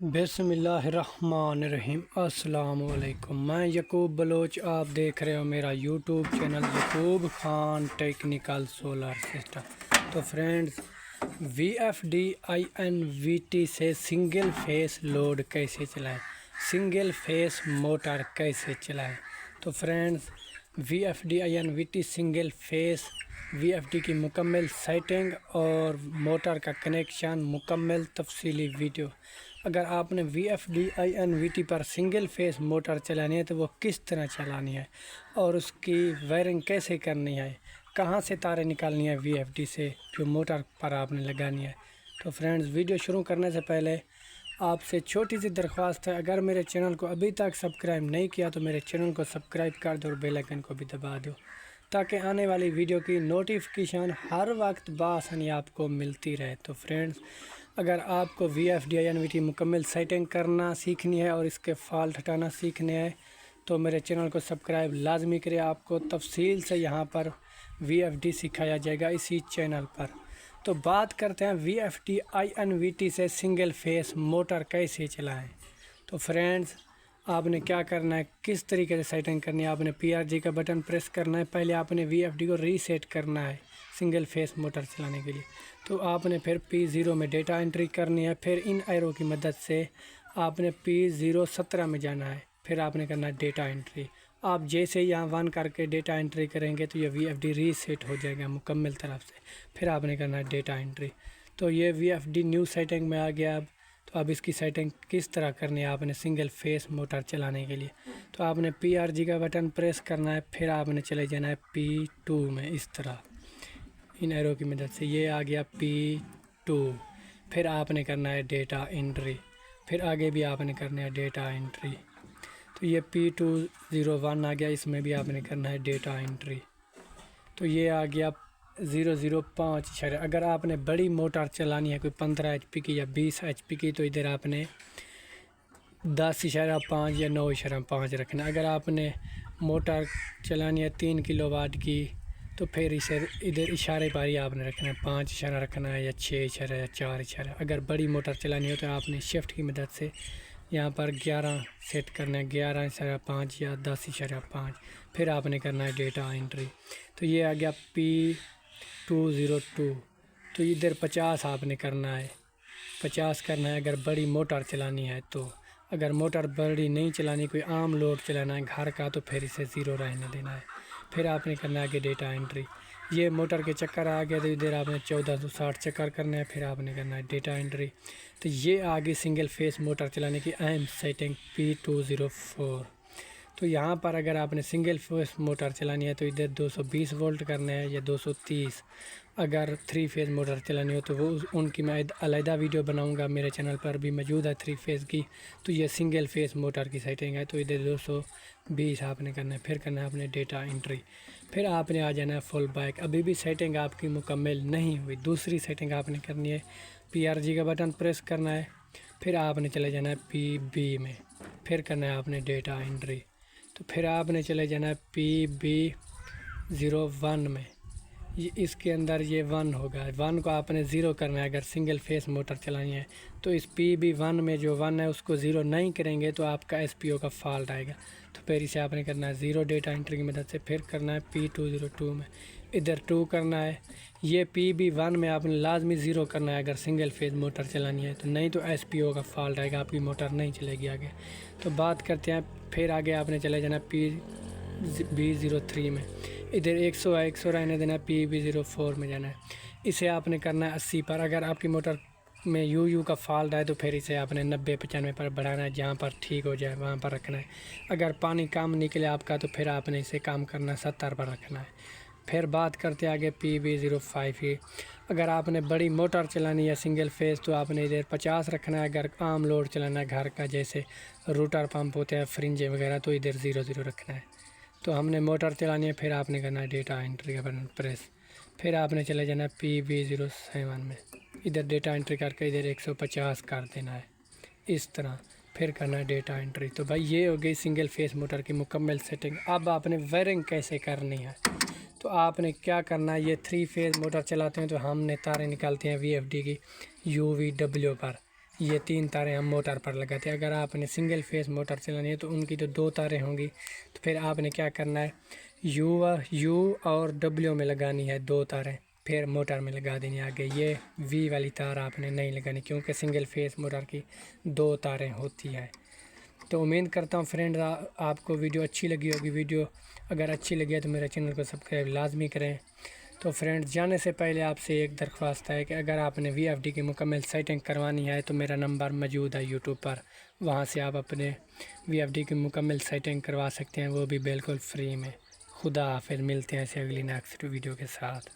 بسم اللہ الرحمن الرحیم۔ السلام علیکم، میں یعقوب بلوچ، آپ دیکھ رہے ہو میرا YouTube channel Yaqub Khan technical solar system. تو friends, V F D I N V T سے سنگل فیس لوڈ کیسے چلائیں، سنگل فیس موٹر کیسے چلائیں۔ تو friends, V F D I N V T single phase V F D کی مکمل setting اور موٹر کا کنیکشن مکمل تفصیلی ویڈیو۔ اگر آپ نے V F D I N V T پر سنگل فیس موٹر چلانی ہے تو وہ کس طرح چلانی ہے اور اس کی وائرنگ کیسے کرنی ہے، کہاں سے تاریں نکالنی ہے وی ایف ڈی سے جو موٹر پر آپ نے لگانی ہے۔ تو فرینڈز، ویڈیو شروع کرنے سے پہلے آپ سے چھوٹی سی درخواست ہے، اگر میرے چینل کو ابھی تک سبسکرائب نہیں کیا تو میرے چینل کو سبسکرائب کر دو اور بیل آئیکن کو بھی دبا دو تاکہ آنے والی ویڈیو کی نوٹیفیکیشن ہر وقت بآسانی آپ کو ملتی رہے۔ تو فرینڈز، اگر آپ کو V F D I N V T مکمل سیٹنگ کرنا سیکھنی ہے اور اس کے فالٹ ہٹانا سیکھنے ہے تو میرے چینل کو سبسکرائب لازمی کرے۔ آپ کو تفصیل سے یہاں پر وی ایف ڈی سکھایا جائے گا اسی چینل پر۔ تو بات کرتے ہیں V F D I N V T سے سنگل فیس موٹر کیسے چلائیں۔ تو فرینڈز، آپ نے کیا کرنا ہے، کس طریقے سے سیٹنگ کرنی ہے، آپ نے پی آر جی کا بٹن پریس کرنا ہے۔ پہلے آپ نے وی ایف ڈی کو ریسیٹ کرنا ہے سنگل فیس موٹر چلانے کے لیے۔ تو آپ نے پھر P0 میں ڈیٹا انٹری کرنی ہے، پھر ان ایرو کی مدد سے آپ نے P017 میں جانا ہے، پھر آپ نے کرنا ہے ڈیٹا انٹری۔ آپ جیسے یہاں 1 کر کے ڈیٹا انٹری کریں گے تو یہ وی ایف ڈی ریسیٹ ہو جائے گا مکمل طرف سے، پھر آپ نے کرنا ہے ڈیٹا انٹری۔ تو یہ وی ایف ڈی نیو سیٹنگ میں آ گیا اب۔ تو اب اس کی سیٹنگ کس طرح کرنی ہے آپ نے سنگل فیس موٹر چلانے کے لیے، تو آپ نے پی آر جی کا بٹن پریس کرنا ہے، پھر آپ نے چلے جانا ہے P2 میں اس طرح ان ایرو کی مدد سے، یہ آ گیا P2۔ پھر آپ نے کرنا ہے ڈیٹا انٹری، پھر آگے بھی آپ نے کرنا ہے ڈیٹا انٹری۔ تو یہ P201 آ گیا، اس میں بھی آپ نے کرنا ہے ڈیٹا انٹری۔ تو یہ آ گیا 005 اشارہ۔ اگر آپ نے بڑی موٹر چلانی ہے کوئی 15 ایچ پی کی یا 20 ایچ پی کی تو ادھر آپ نے 10.5 یا 9.5 رکھنا ہے۔ اگر آپ نے موٹر چلانی ہے 3 کلو واٹ کی تو پھر اسے ادھر اشارے پر ہی آپ نے رکھنا ہے، 5 اشارہ رکھنا ہے یا 6 اشارہ یا 4 اشارہ۔ اگر بڑی موٹر چلانی ہو تو آپ نے شفٹ کی مدد سے یہاں پر 11 سیٹ کرنا ہے، 11.5 یا 10.5، پھر آپ نے کرنا ہے ڈیٹا انٹری۔ تو یہ آ گیا P202۔ تو ادھر 50 آپ نے کرنا ہے، 50 کرنا ہے اگر بڑی موٹر چلانی ہے تو۔ اگر موٹر بڑی نہیں چلانی، کوئی عام لوڈ چلانا ہے گھر کا تو پھر اسے 0 رہنے دینا ہے، پھر آپ نے کرنا ہے آگے ڈیٹا انٹری۔ یہ موٹر کے چکر آ گئے تو ادھر آپ نے 1460 چکر کرنا ہے، پھر آپ نے کرنا ہے ڈیٹا انٹری۔ تو یہ آگے سنگل فیس موٹر چلانے کی اہم سیٹنگ P204۔ تو یہاں پر اگر آپ نے سنگل فیس موٹر چلانی ہے تو ادھر 220 وولٹ کرنا ہے یا 230۔ اگر 3 فیز موٹر چلانی ہو تو وہ ان کی میں علیحدہ ویڈیو بناؤں گا، میرے چینل پر بھی موجود ہے 3 فیز کی۔ تو یہ سنگل فیس موٹر کی سیٹنگ ہے، تو ادھر 220 آپ نے کرنا ہے، پھر کرنا ہے آپ نے ڈیٹا انٹری، پھر آپ نے آ جانا ہے فل بیک۔ ابھی بھی سیٹنگ آپ کی مکمل نہیں ہوئی، دوسری سیٹنگ آپ نے کرنی ہے، پی آر جی کا بٹن پریس کرنا ہے، پھر آپ نے چلے جانا ہے PB میں، پھر کرنا ہے آپ نے ڈیٹا انٹری۔ تو پھر آپ نے چلے جانا ہے PB01 میں، یہ اس کے اندر یہ 1 ہوگا، 1 کو آپ نے 0 کرنا ہے اگر سنگل فیس موٹر چلانی ہے۔ تو اس PB1 میں جو 1 ہے اس کو 0 نہیں کریں گے تو آپ کا SPO کا فالٹ آئے گا، تو پھر اسے آپ نے کرنا ہے 0 ڈیٹا انٹری کی مدد سے، پھر کرنا ہے P202 میں، ادھر 2 کرنا ہے۔ یہ PB1 میں آپ نے لازمی 0 کرنا ہے اگر سنگل فیز موٹر چلانی ہے، تو نہیں تو SPO کا فالٹ آئے گا، آپ کی موٹر نہیں چلے گی آگے۔ تو بات کرتے ہیں پھر آگے آپ نے چلے جانا PB03 میں، ادھر 100 رہنے دینا، PB04 میں جانا ہے، اسے آپ نے کرنا ہے 80 پر۔ اگر آپ کی موٹر میں یو کا فالٹ آئے تو پھر اسے آپ نے 90-95 پر بڑھانا ہے، جہاں پر ٹھیک ہو جائے وہاں پر رکھنا ہے۔ اگر پانی کم نکلے آپ کا تو پھر آپ نے اسے کام کرنا ہے، 70 پر رکھنا ہے۔ پھر بات کرتے ہیں آگے PB05 کی۔ اگر آپ نے بڑی موٹر چلانی ہے سنگل فیز تو آپ نے ادھر 50 رکھنا ہے، اگر عام لوڈ چلانا ہے گھر کا جیسے روٹر پمپ ہوتے ہیں فرنجے وغیرہ تو ادھر 00 رکھنا ہے۔ تو ہم نے موٹر چلانی ہے، پھر آپ نے کرنا ہے ڈیٹا انٹری کا بٹن پریس، پھر آپ نے چلے جانا ہے PB07 میں، ادھر ڈیٹا انٹری کر کے ادھر 150 کر دینا ہے اس طرح، پھر کرنا ہے ڈیٹا انٹری۔ تو بھائی یہ ہو گئی سنگل فیس موٹر کی مکمل سیٹنگ۔ اب آپ نے وائرنگ کیسے کرنی ہے، تو آپ نے کیا کرنا ہے، یہ 3 فیز موٹر چلاتے ہیں تو ہم نے تاریں نکالتے ہیں وی ایف ڈی کی UVW پر، یہ 3 تاریں ہم موٹر پر لگاتے ہیں۔ اگر آپ نے سنگل فیس موٹر چلانی ہے تو ان کی تو 2 تاریں ہوں گی، تو پھر آپ نے کیا کرنا ہے، یو اور ڈبلیو میں لگانی ہے 2 تاریں، پھر موٹر میں لگا دینی آگے۔ یہ وی والی تار آپ نے نہیں لگانی کیونکہ سنگل فیس موٹر کی 2 تاریں ہوتی ہے۔ تو امید کرتا ہوں فرینڈ آپ کو ویڈیو اچھی لگی ہوگی۔ ویڈیو اگر اچھی لگی ہے تو میرے چینل کو سبسکرائب لازمی کریں۔ تو فرینڈ جانے سے پہلے آپ سے ایک درخواست ہے کہ اگر آپ نے وی ایف ڈی کی مکمل سیٹنگ کروانی ہے تو میرا نمبر موجود ہے یوٹیوب پر، وہاں سے آپ اپنے وی ایف ڈی کی مکمل سیٹنگ کروا سکتے ہیں، وہ بھی بالکل فری میں۔ خدا حافظ، ملتے ہیں ایسے اگلی نیکسٹ ویڈیو کے ساتھ۔